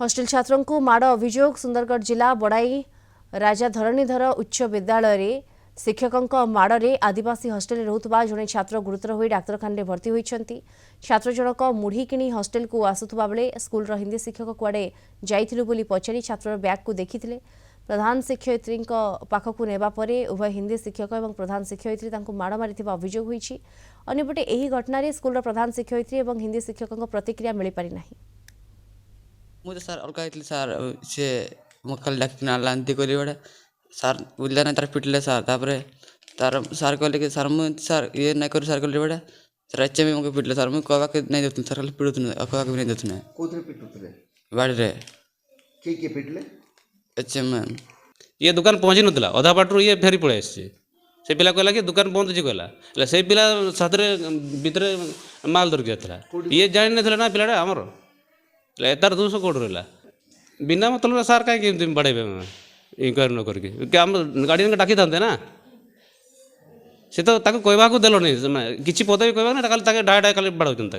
Hostel छात्रों को माड़ अभियोग सुंदरगढ़ जिला बड़ाई राजा धरणीधर उच्च विद्यालय शिक्षकों माड़े आदिवासी हॉस्टेल रोकवा जड़े छात्र गुरुतर हो डाक्तखाना भर्ती होती। छात्र जनक मुढ़ी किणी हॉस्टेल को आसुवा बेले स्कूल हिंदी शिक्षक कुआड़े जाइलु पचारि छात्र बैग को देखी प्रधान शिक्षयित्री पाखक नेबा परे उभय हिंदी शिक्षक और प्रधान शिक्षयित्री माड़ मारी अभियोग होती। अन्यपटे यह घटन स्कूल प्रधान शिक्षयित्री और हिंदी शिक्षकों प्रतिक्रिया मिल पारि नहीं। मुझे सर और कहते सर से मक्कल डाकिना लांती करी बड़े सर बुझे ना तार पिटले सर तार सर कहले कि सर मुझे सर ये नहीं करूँ सर कहले बड़े सर अच्छे में मुझे पिटले सर मुझे कहवा के नहीं देते सर कहले पिटुत कहवा के नहीं देते कोथरे पिटुतले बाड़ी रे के पिटले अच्छे में ये दुकान पहुँची नाला अधा बाटू ये फेरी पड़े से पिला कहला कि दुकान बंद अच्छी कहला से पिला साथ भितर माल धरिक जाता ये जानी ना ना पिलाटा आमर तार दोष कौट रहा बिना मतलब सार कहीं बढ़ेबे इनक्वारी न करके आम गार्डियन के डाकी था ना से तो कहवा को देल नहीं किसी पद भी कहवा ना डायरेक्ट बाड़ाऊँ।